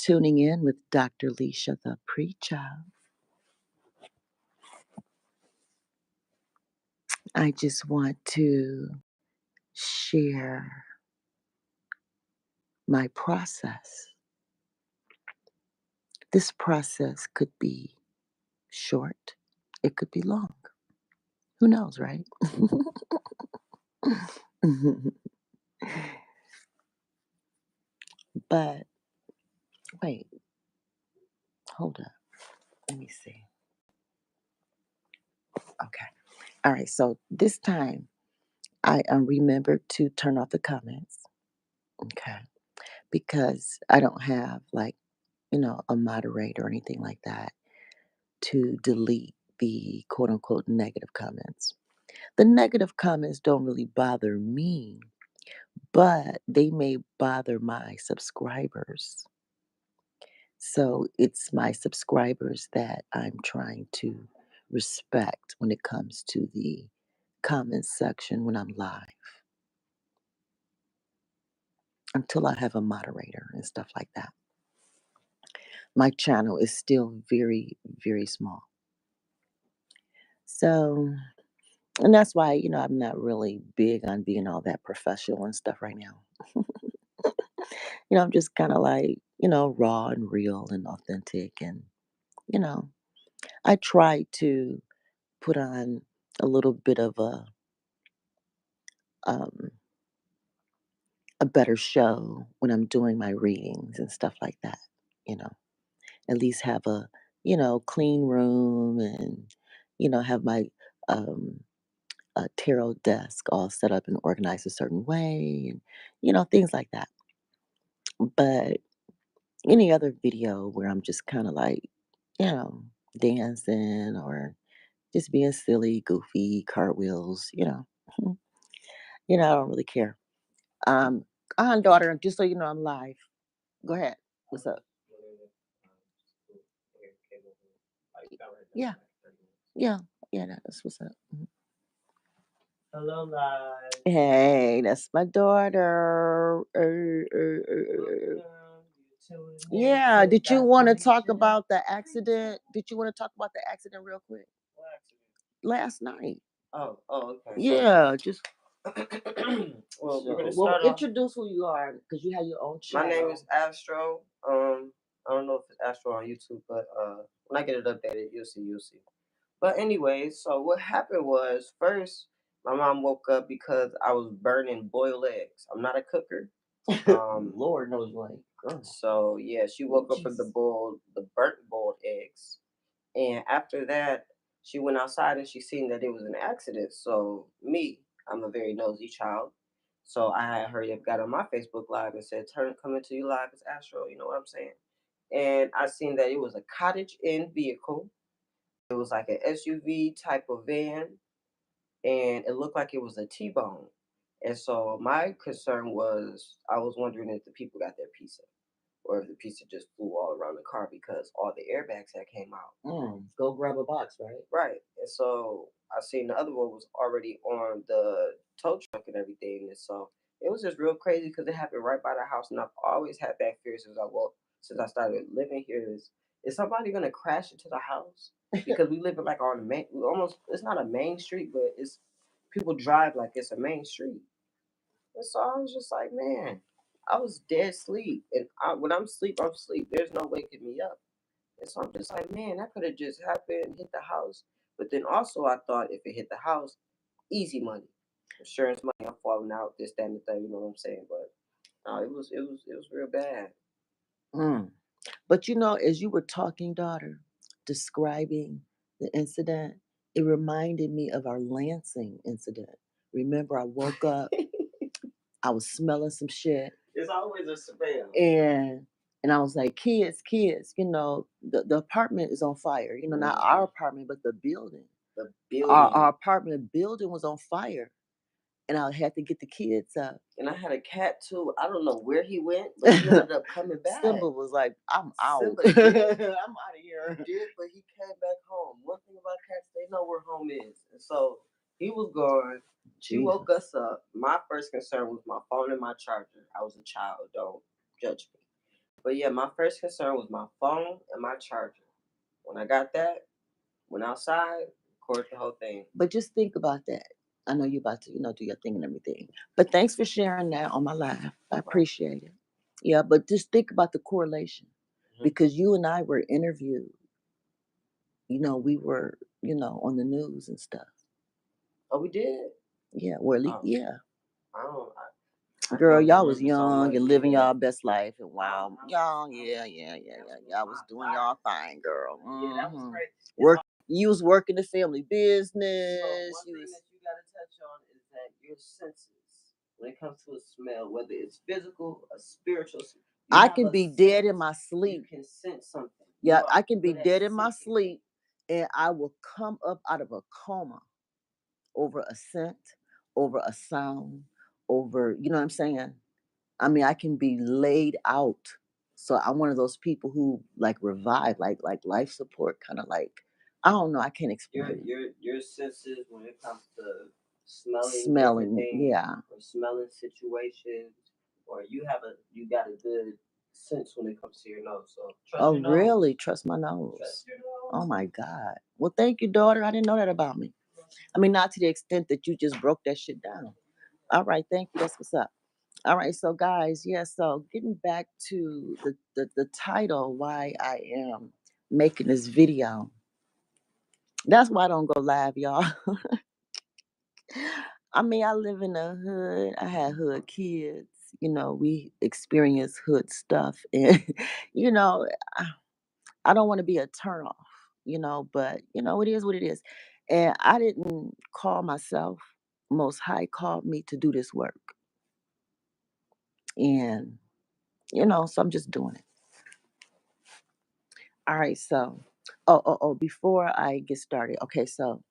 tuning in with Dr. Leisha, the Preacher. I just want to share my process. This process could be short, it could be long. Who knows, right? But wait, hold up. Let me see. Okay. All right. So this time I remembered to turn off the comments. Okay. Because I don't have a moderator or anything like that to delete the quote unquote negative comments. The negative comments don't really bother me, but they may bother my subscribers. So it's my subscribers that I'm trying to respect when it comes to the comments section when I'm live until I have a moderator and stuff like that. My channel is still very, very small. So, and that's why, I'm not really big on being all that professional and stuff right now. I'm just kind of like, raw and real and authentic. And, you know, I try to put on a little bit of um, a better show when I'm doing my readings and stuff like that. You know, at least have a, clean room and, have my um, tarot desk all set up and organized a certain way and, things like that. But any other video where I'm just kind of like, you know, dancing or just being silly, goofy, cartwheels, I don't really care. Daughter, just so you know, I'm live. Go ahead. What's up? Yeah, yeah, yeah. That's what's up. Mhm. Hello, live. Hey, that's my daughter. Yeah. Did you want to talk about the accident? Did you want to talk about the accident real quick? What accident? Last night. Oh, okay. Yeah, just Well, we're gonna well, start off. introduce who you are because you have your own My channel. name is Astro. I don't know if it's Astro on YouTube, but when I get it updated, you'll see. But anyway, so what happened was first, my mom woke up because I was burning boiled eggs. I'm not a cooker. Lord knows, like, girl. So yeah, she woke up with the burnt boiled eggs. And after that, she went outside and she seen that it was an accident. So I'm a very nosy child. So I had hurry up, got on my Facebook Live and said, coming to you live as Astro, you know what I'm saying? And I seen that it was a cottage inn vehicle. It was like an SUV type of van, and it looked like it was a T-bone. And so my concern was, I was wondering if the people got their pizza or if the pizza just flew all around the car because all the airbags had came out. Go grab a box, right? Right. And so I seen the other one was already on the tow truck and everything. And so it was just real crazy because it happened right by the house. And I've always had that fear since I started living here is somebody gonna crash into the house? Because we live in like on the main it's not a main street, but it's people drive like it's a main street. And so I was just like, man, I was dead sleep. And when I'm asleep, I'm asleep. There's no waking me up. And so I'm just like, man, that could have just happened, hit the house. But then also I thought if it hit the house, easy money. Insurance money, I'm falling out, this, that, and the thing, you know what I'm saying? But no, it was real bad. Mm. But as you were talking, daughter, describing the incident, it reminded me of our Lansing incident. Remember, I woke up, I was smelling some shit. It's always a smell. And I was like, kids, the apartment is on fire. Not our apartment, but the building. The building. Our apartment building was on fire. And I had to get the kids up. And I had a cat too. I don't know where he went, but he ended up coming back. Simba was like, I'm out. Simba did. I'm out of here. He did, but he came back home. One thing about cats, they know where home is. And so he was gone. She woke us up. My first concern was my phone and my charger. I was a child. Don't judge me. But yeah, my first concern was my phone and my charger. When I got that, went outside, recorded the whole thing. But just think about that. I know you about to, do your thing and everything. But thanks for sharing that on my live. I Right. appreciate it. Yeah, but just think about the correlation. Hmm. Because you and I were interviewed, we were, on the news and stuff. Oh, we did. Yeah, well, Oh, yeah. I don't. I Girl, don't y'all was remember so young much. and living Yeah. y'all best life, and wow, y'all, I yeah, was yeah, yeah, yeah, definitely y'all my was doing fire. y'all thing, girl. Yeah, that was great. It's Work, you was working the family So business. one You thing was, that you gotta touch on is that your senses, when it comes to a smell, whether it's physical or spiritual, you I have can a be dead sense. in my You sleep. can sense something. Yeah, You are I can be good at dead in my sensing things. sleep, and I will come up out of a coma over a scent, over a sound, over, you know what I'm saying? I mean, I can be laid out. So I'm one of those people who like revive, like life support, kind of like, I don't know, I can't Your explain it. your your senses when it comes to smelling different Smelling, things yeah. or smelling situations, or you got a good sense when it comes to your nose. So trust Oh, your nose. really? Trust my Trust nose. your Oh nose. my God. Well, thank you, daughter. I didn't know that about me. I mean, not to the extent that you just broke that shit down. All right, thank you. That's what's up. All right, so guys, yeah, so getting back to the title, why I am making this video. That's why I don't go live, y'all. I mean, I live in the hood. I had hood kids. We experience hood stuff. And, you know, I, I don't want to be a turnoff, but, it is what it is. And I didn't call myself. Most High called me to do this work. And, so I'm just doing it. All right. So, before I get started, okay. So,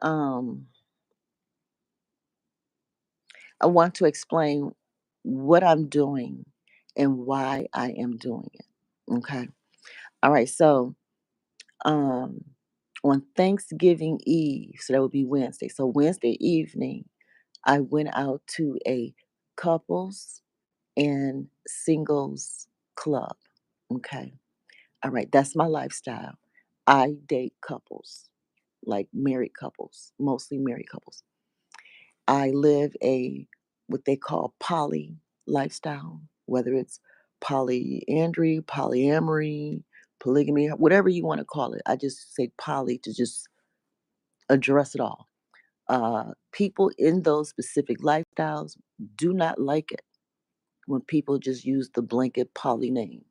um, I want to explain what I'm doing and why I am doing it. Okay. All right. So, um, on Thanksgiving Eve, so that would be Wednesday. So, Wednesday evening, I went out to a couples and singles club. Okay. All right. That's my lifestyle. I date couples, like married couples, mostly married couples. I live a what they call poly lifestyle, whether it's polyandry, polyamory, polygamy, whatever you want to call it. I just say poly to just address it all. People in those specific lifestyles do not like it when people just use the blanket poly name.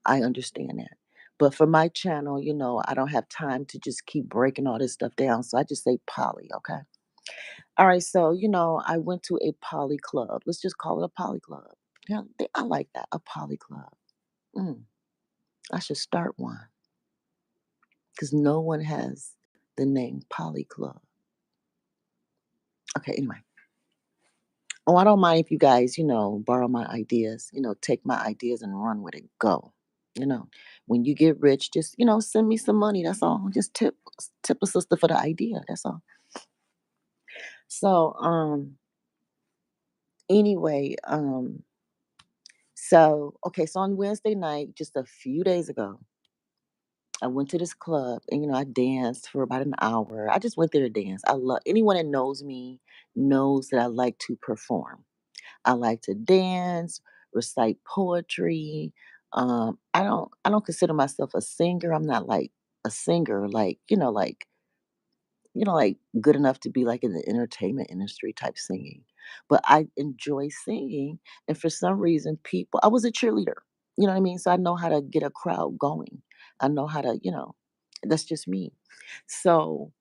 I understand that. But for my channel, I don't have time to just keep breaking all this stuff down. So I just say poly, okay? All right, so I went to a poly club. Let's just call it a poly club. Yeah, I like that, a poly club. Mm, I should start one because no one has the name poly club. Okay, anyway. Oh, I don't mind if you guys, borrow my ideas. Take my ideas and run with it. Go. You know, when you get rich, just send me some money. That's all. Just tip a sister for the idea. That's all. So, anyway, okay, so on Wednesday night, just a few days ago, I went to this club and I danced for about an hour. I just went there to dance. I love anyone that knows me knows that I like to perform. I like to dance, recite poetry. I don't consider myself a singer. I'm not like a singer, like, like good enough to be like in the entertainment industry type singing. But I enjoy singing. And for some reason, I was a cheerleader. You know what I mean? So I know how to get a crowd going. I know how to, that's just me. So,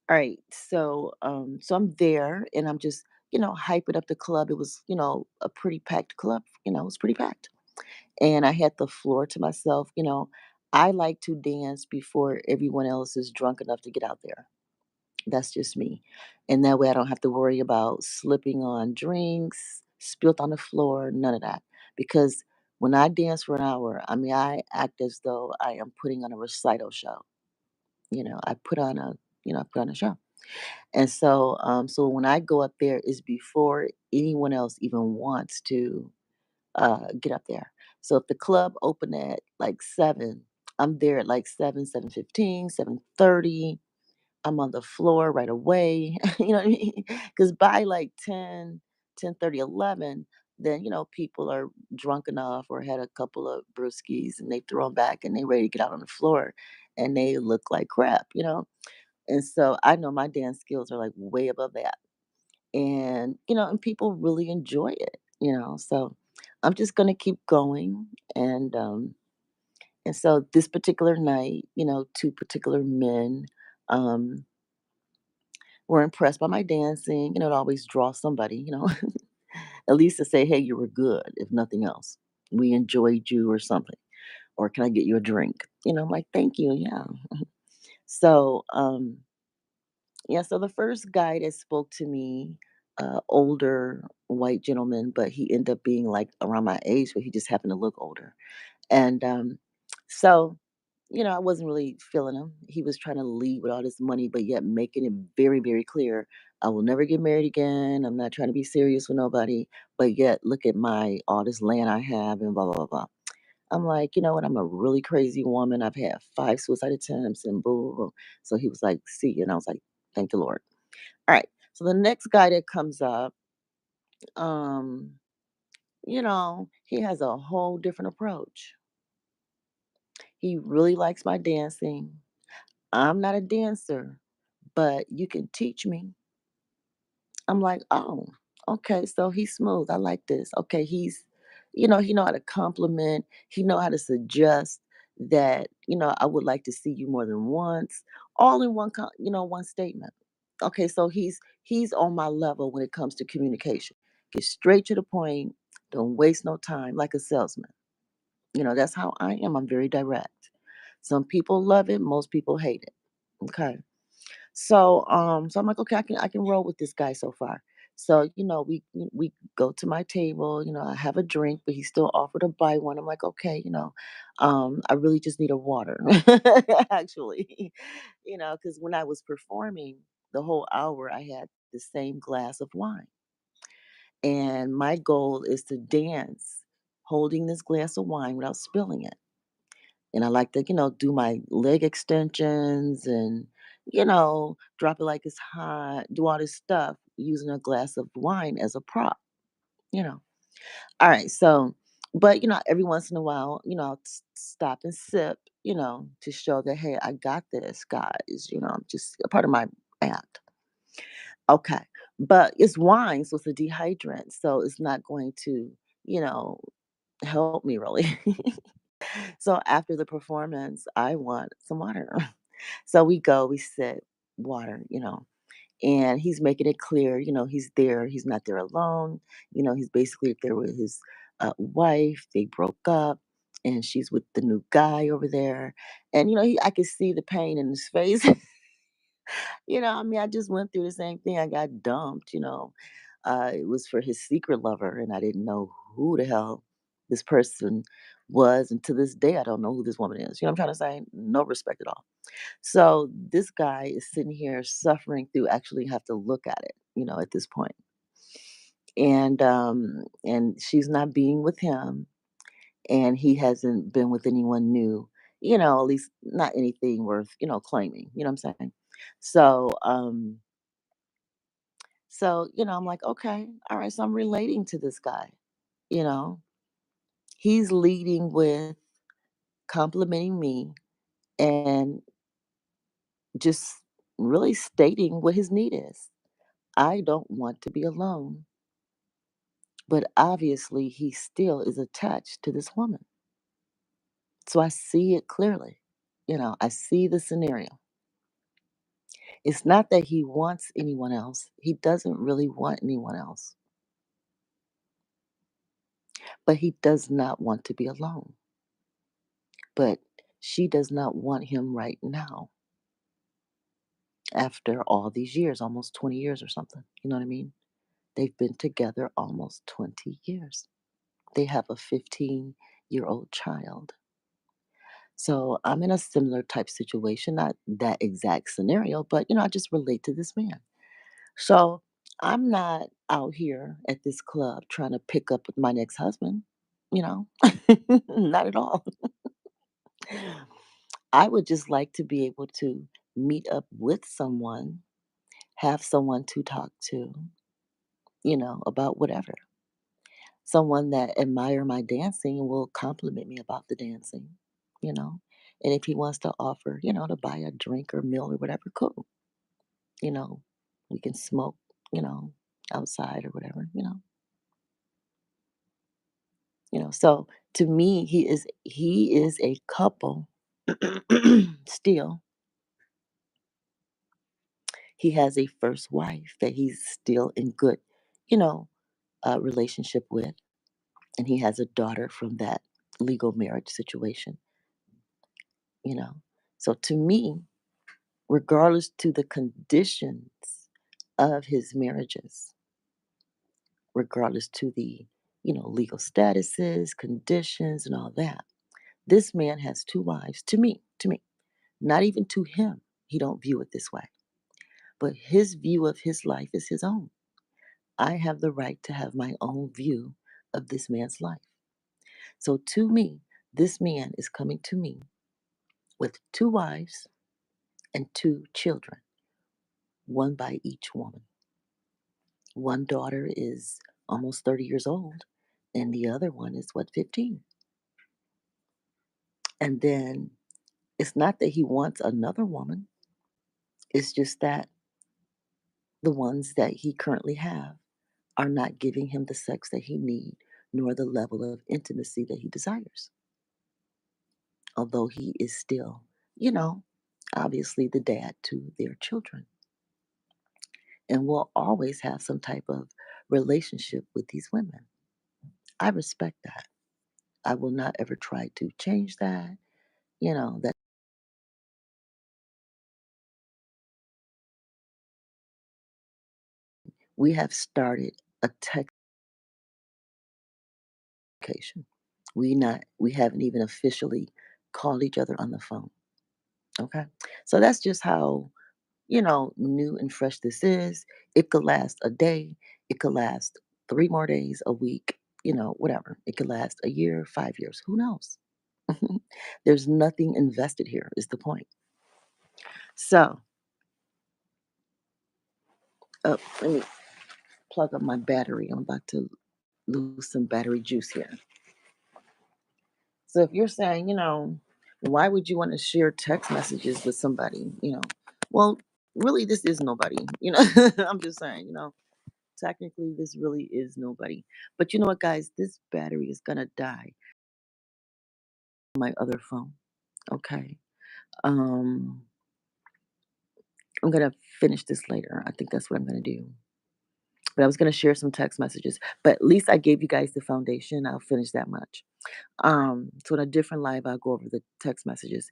all right. So I'm there and I'm just, hyping up the club. It was, a pretty packed club. It was pretty packed. And I had the floor to myself. I like to dance before everyone else is drunk enough to get out there. That's just me. And that way I don't have to worry about slipping on drinks, spilt on the floor, none of that. Because when I dance for an hour, I mean, I act as though I am putting on a recital show. I put on I put on a show. And so when I go up there is before anyone else even wants to get up there. So if the club opened at like 7, I'm there at like 7, 7:15, 7:30. I'm on the floor right away. You know what I mean? Because by like 10, 10:30, 11, then, people are drunk enough or had a couple of brewskis and they throw them back and they ready to get out on the floor and they look like crap. And so I know my dance skills are like way above that. And people really enjoy it. So I'm just going to keep going. And so this particular night, two particular men, um, were impressed by my dancing. It always draws somebody, at least to say, hey, you were good, if nothing else. We enjoyed you or something. Or can I get you a drink? I'm like, thank you. Yeah. So, yeah, so the first guy that spoke to me, older white gentleman, but he ended up being like around my age, but he just happened to look older. And I wasn't really feeling him. He was trying to lead with all this money, but yet making it very, very clear, I will never get married again. I'm not trying to be serious with nobody, but yet look at my all this land I have and blah blah blah blah. I'm like, you know what? I'm a really crazy woman. I've had 5 suicide attempts and boo, boo, boo. So he was like, see, and I was like, thank the Lord. All right. So the next guy that comes up, um, he has a whole different approach. He really likes my dancing. I'm not a dancer, but you can teach me. I'm like, oh, okay, so he's smooth. I like this. Okay, he know how to compliment. He know how to suggest that, I would like to see you more than once, all in one statement. Okay, so he's on my level when it comes to communication. Get straight to the point. Don't waste no time like a salesman. That's how I am. I'm very direct. Some people love it, most people hate it. Okay. So I'm like, okay, I can roll with this guy so far. So, we go to my table, I have a drink, but he still offered to buy one. I'm like, okay, I really just need a water. Actually, because when I was performing the whole hour, I had the same glass of wine. And my goal is to dance holding this glass of wine without spilling it. And I like to, do my leg extensions and, drop it like it's hot, do all this stuff using a glass of wine as a prop, you know. All right. So, but, every once in a while, I'll stop and sip, to show that, hey, I got this, guys, I'm just a part of my act. Okay. But it's wine, so it's a dehydrant. So it's not going to, you know, help me really. So after the performance, I want some water. So we go, we sit, water, and he's making it clear, he's there, he's not there alone. He's basically there with his wife. They broke up, and she's with the new guy over there. And, I could see the pain in his face. I mean, I just went through the same thing. I got dumped. It was for his secret lover, and I didn't know who the hell this person was. And to this day, I don't know who this woman is. You know what I'm trying to say? No respect at all. So this guy is sitting here suffering through actually have to look at it, at this point. And she's not being with him, and he hasn't been with anyone new, at least not anything worth, claiming. You know what I'm saying? So, I'm like, okay, all right. So I'm relating to this guy, you know. He's leading with complimenting me and just really stating what his need is. I don't want to be alone, but obviously he still is attached to this woman. So I see it clearly. I see the scenario. It's not that he wants anyone else. He doesn't really want anyone else, but he does not want to be alone. But she does not want him right now after all these years, almost 20 years or something. You know what I mean? They've been together almost 20 years. They have a 15-year-old child. So I'm in a similar type situation, not that exact scenario, but I just relate to this man. So I'm not out here at this club trying to pick up with my next husband. you know? Not at all. I would just like to be able to meet up with someone, have someone to talk to, about whatever. Someone that admire my dancing and will compliment me about the dancing, you know. And if he wants to offer, to buy a drink or meal or whatever, cool. You know, we can smoke, you know, outside or whatever, So to me, he is a couple still. He has a first wife that he's still in good, you know, relationship with, and he has a daughter from that legal marriage situation, you know. So to me, regardless to the conditions of his marriages, regardless to the, legal statuses, conditions, and all that, this man has two wives. To me, not even to him. He don't view it this way, but his view of his life is his own. I have the right to have my own view of this man's life. So to me, this man is coming to me with two wives and two children, one by each woman. One daughter is almost 30 years old, and the other one is what, 15? And then it's not that he wants another woman, it's just that the ones that he currently have are not giving him the sex that he need nor the level of intimacy that he desires. Although he is still, you know, obviously the dad to their children and will always have some type of relationship with these women. I respect that. I will not ever try to change that. That we have started a text communication. We haven't even officially called each other on the phone. Okay. So that's just how, new and fresh this is. It could last a day, it could last 3 more days, a week, whatever. It could last a year, 5 years. Who knows? There's nothing invested here, is the point. So, let me plug up my battery. I'm about to lose some battery juice here. So, if you're saying, why would you want to share text messages with somebody? Well, really, this is nobody. I'm just saying, technically, this really is nobody. But you know what, guys? This battery is going to die on my other phone. Okay. Um, I'm going to finish this later. I think that's what I'm going to do. But I was going to share some text messages. But at least I gave you guys the foundation. I'll finish that much. So in a different live, I'll go over the text messages.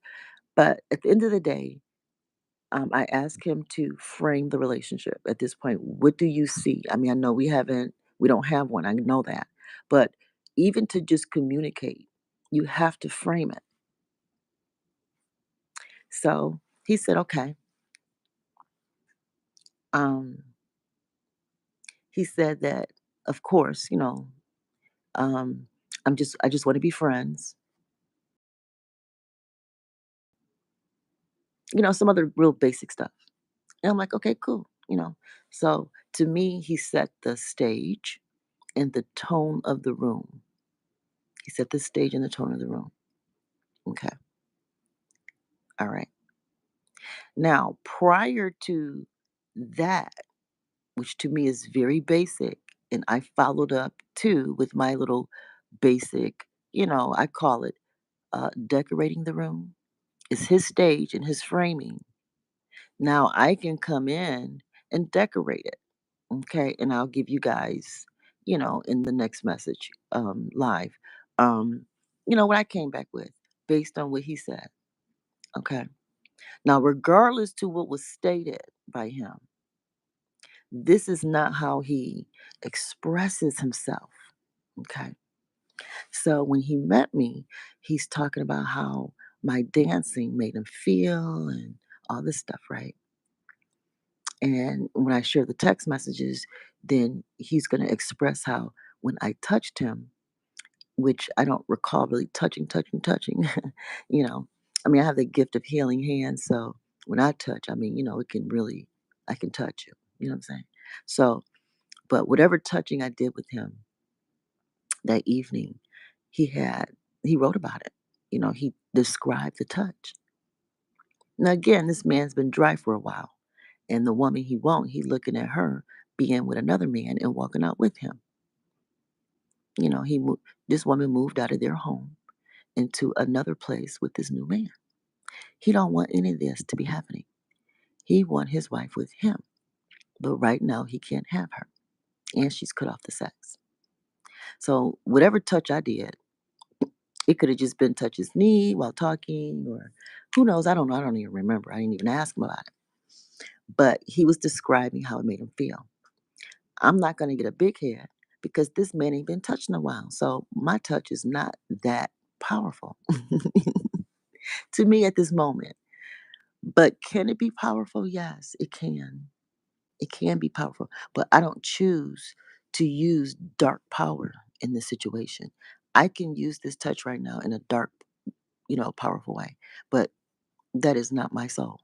But at the end of the day, I asked him to frame the relationship at this point. What do you see? I mean, I know we don't have one. I know that. But even to just communicate, you have to frame it. So he said, okay. Um, he said that, of course, um, I just want to be friends. Some other real basic stuff. And I'm like, okay, cool. So to me, he set the stage and the tone of the room. He set the stage and the tone of the room. Okay. All right. Now, prior to that, which to me is very basic, and I followed up too with my little basic, I call it decorating the room. It's his stage and his framing. Now I can come in and decorate it. Okay. And I'll give you guys, in the next message live, what I came back with based on what he said. Okay. Now, regardless to what was stated by him, this is not how he expresses himself. Okay. So when he met me, he's talking about how my dancing made him feel and all this stuff, right? And when I share the text messages, then he's going to express how when I touched him, which I don't recall really touching. you know, I mean, I have the gift of healing hands, so when I touch, I mean, it can really, I can touch you. You know what I'm saying? So, but whatever touching I did with him that evening, he had, he wrote about it. He described the touch. Now, again, this man's been dry for a while, and the woman he won't, he looking at her being with another man and walking out with him. This woman moved out of their home into another place with this new man. He don't want any of this to be happening. He want his wife with him, but right now he can't have her, and she's cut off the sex. So whatever touch I did, it could have just been touch his knee while talking, or who knows? I don't know. I don't even remember. I didn't even ask him about it. But he was describing how it made him feel. I'm not going to get a big head because this man ain't been touched in a while. So my touch is not that powerful to me at this moment. But can it be powerful? Yes, it can. It can be powerful, but I don't choose to use dark power in this situation. I can use this touch right now in a dark, powerful way, but that is not my soul.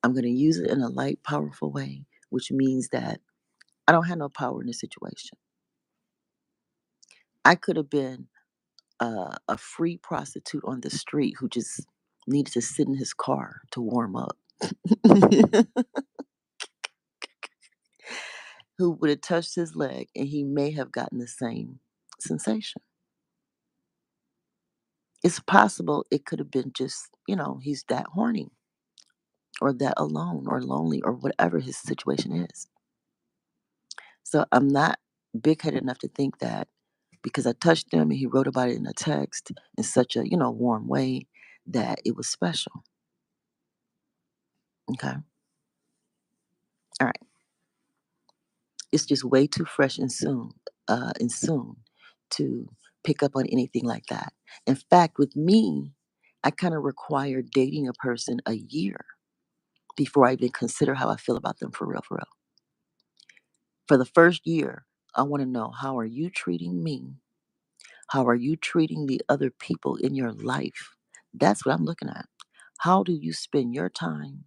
I'm going to use it in a light, powerful way, which means that I don't have no power in this situation. I could have been a free prostitute on the street who just needed to sit in his car to warm up, who would have touched his leg and he may have gotten the same sensation. It's possible it could have been just, he's that horny or that alone or lonely or whatever his situation is. So I'm not big headed enough to think that because I touched him and he wrote about it in a text in such a, warm way that it was special. Okay. All right. It's just way too fresh and soon to pick up on anything like that. In fact, with me, I kind of require dating a person a year before I even consider how I feel about them for real, for real. For the first year, I want to know, how are you treating me? How are you treating the other people in your life? That's what I'm looking at. How do you spend your time,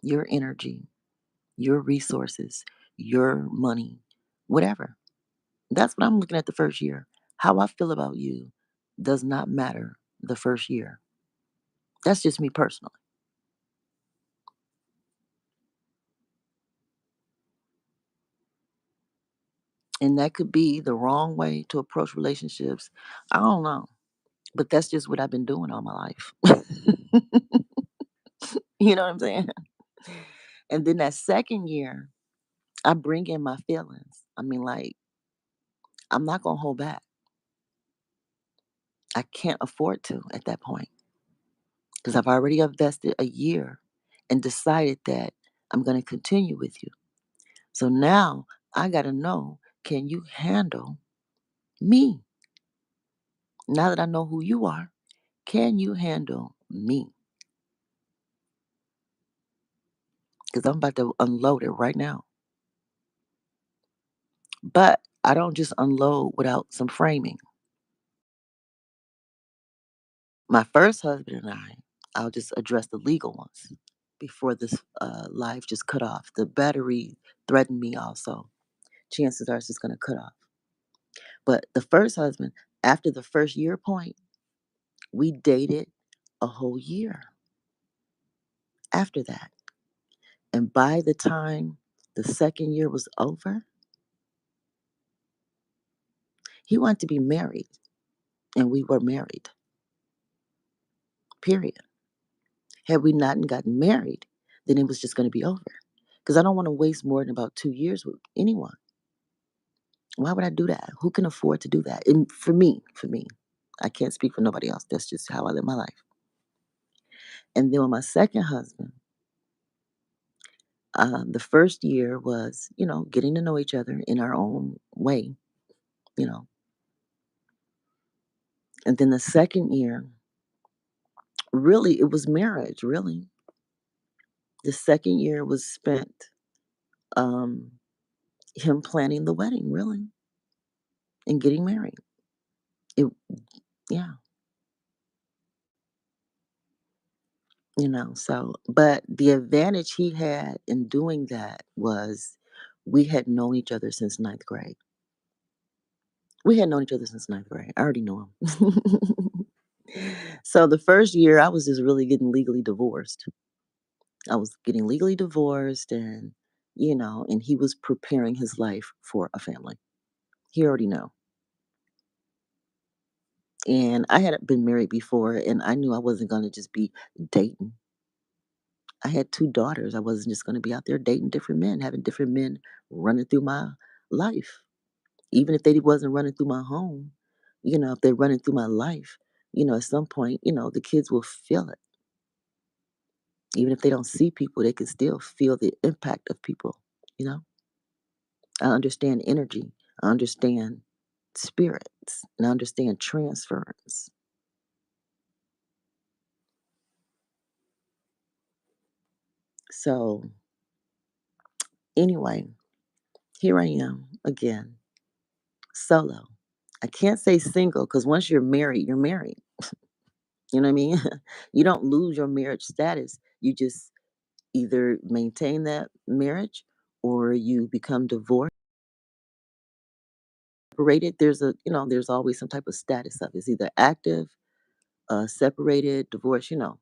your energy, your resources, your money, whatever? That's what I'm looking at the first year. How I feel about you does not matter the first year. That's just me personally. And that could be the wrong way to approach relationships. I don't know. But that's just what I've been doing all my life. You know what I'm saying? And then that second year, I bring in my feelings. I mean, like, I'm not going to hold back. I can't afford to at that point because I've already invested a year and decided that I'm going to continue with you. So now I got to know, can you handle me? Now that I know who you are, can you handle me? Because I'm about to unload it right now. But I don't just unload without some framing. My first husband and I'll just address the legal ones before this live just cut off. The battery threatened me also. Chances are it's just going to cut off. But the first husband, after the first year point, we dated a whole year after that. And by the time the second year was over, he wanted to be married. And we were married, period. Had we not gotten married, then it was just going to be over. Because I don't want to waste more than about 2 years with anyone. Why would I do that? Who can afford to do that? And for me, I can't speak for nobody else. That's just how I live my life. And then with my second husband, the first year was, getting to know each other in our own way, you know. And then the second year, really, it was marriage, really. The second year was spent um, him planning the wedding, really, and getting married. It, yeah, so, but the advantage he had in doing that was we had known each other since ninth grade. We had known each other since ninth grade. I already knew him. So the first year, I was just really getting legally divorced. I was getting legally divorced, and he was preparing his life for a family. He already knew. And I hadn't been married before, and I knew I wasn't going to just be dating. I had two daughters. I wasn't just going to be out there dating different men, having different men running through my life. Even if they wasn't running through my home, if they're running through my life, at some point, the kids will feel it. Even if they don't see people, they can still feel the impact of people, you know? I understand energy. I understand spirits, and I understand transference. So, anyway, here I am again, solo. I can't say single because once you're married, you're married. You know what I mean? You don't lose your marriage status. You just either maintain that marriage or you become divorced, separated. There's always some type of status of it. It's either active, separated, divorced. So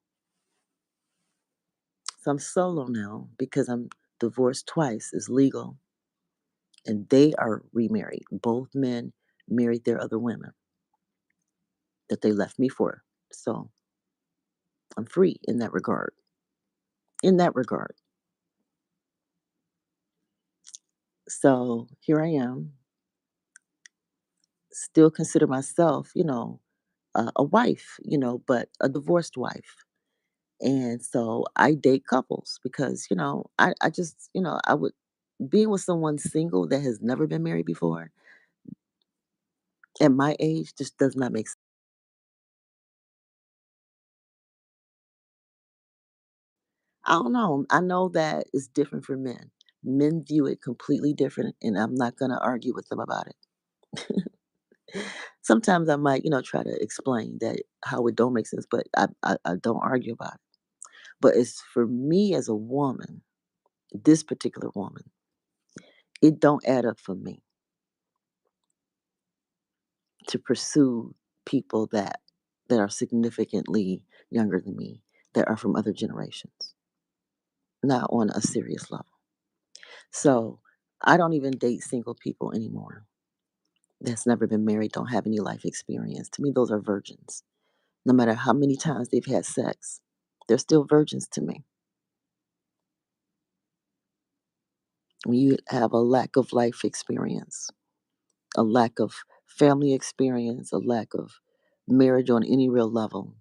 I'm solo now because I'm divorced twice. It's legal, and they are remarried. Both men married their other women that they left me for. So I'm free in that regard. In that regard. So here I am, still consider myself, a wife, but a divorced wife. And so I date couples because, I just, I would, being with someone single that has never been married before at my age just does not make sense. I don't know. I know that it's different for men. Men view it completely different, and I'm not going to argue with them about it. Sometimes I might, try to explain that how it don't make sense, but I don't argue about it. But it's for me as a woman, this particular woman, it don't add up for me to pursue people that are significantly younger than me, that are from other generations, not on a serious level. So I don't even date single people anymore that's never been married, don't have any life experience. To me, those are virgins. No matter how many times they've had sex, they're still virgins to me. When you have a lack of life experience, a lack of family experience, a lack of marriage on any real level,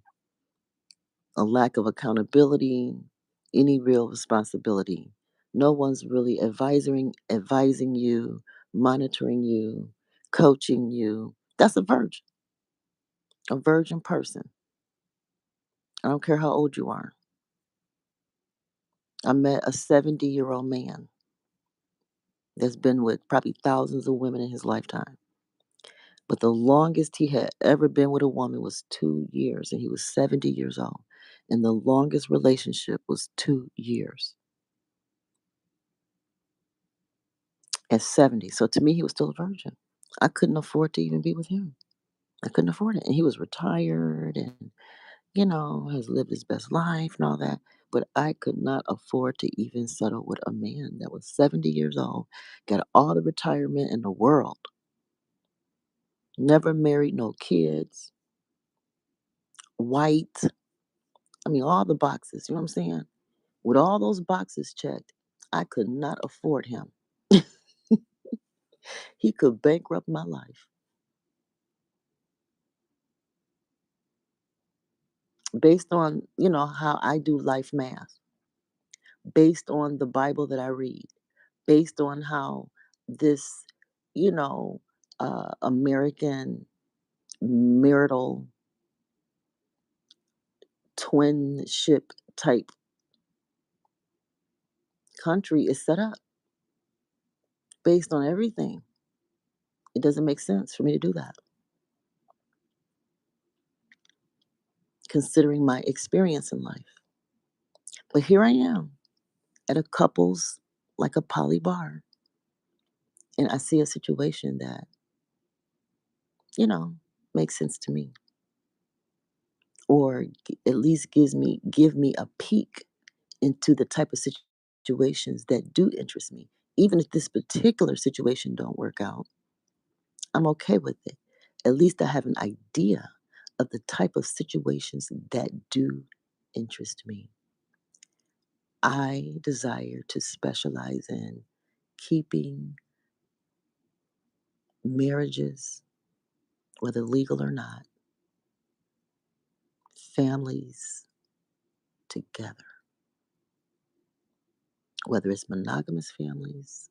a lack of accountability, any real responsibility. No one's really advising you, monitoring you, coaching you. That's a virgin person. I don't care how old you are. I met a 70-year-old man that's been with probably thousands of women in his lifetime. But the longest he had ever been with a woman was 2 years, and he was 70 years old. And the longest relationship was 2 years at 70. So to me, he was still a virgin. I couldn't afford to even be with him. I couldn't afford it. And he was retired and, has lived his best life and all that. But I could not afford to even settle with a man that was 70 years old, got all the retirement in the world, never married, no kids, white. I mean, all the boxes. You know what I'm saying? With all those boxes checked, I could not afford him. He could bankrupt my life based on, how I do life math, based on the Bible that I read, based on how this, you know, American marital twin ship type country is set up, based on everything. It doesn't make sense for me to do that. considering my experience in life. But here I am at a couple's, like a poly bar, and I see a situation that, you know, makes sense to me, or at least give me a peek into the type of situations that do interest me. Even if this particular situation don't work out, I'm okay with it. At least I have an idea of the type of situations that do interest me. I desire to specialize in keeping marriages, whether legal or not, families together, whether it's monogamous families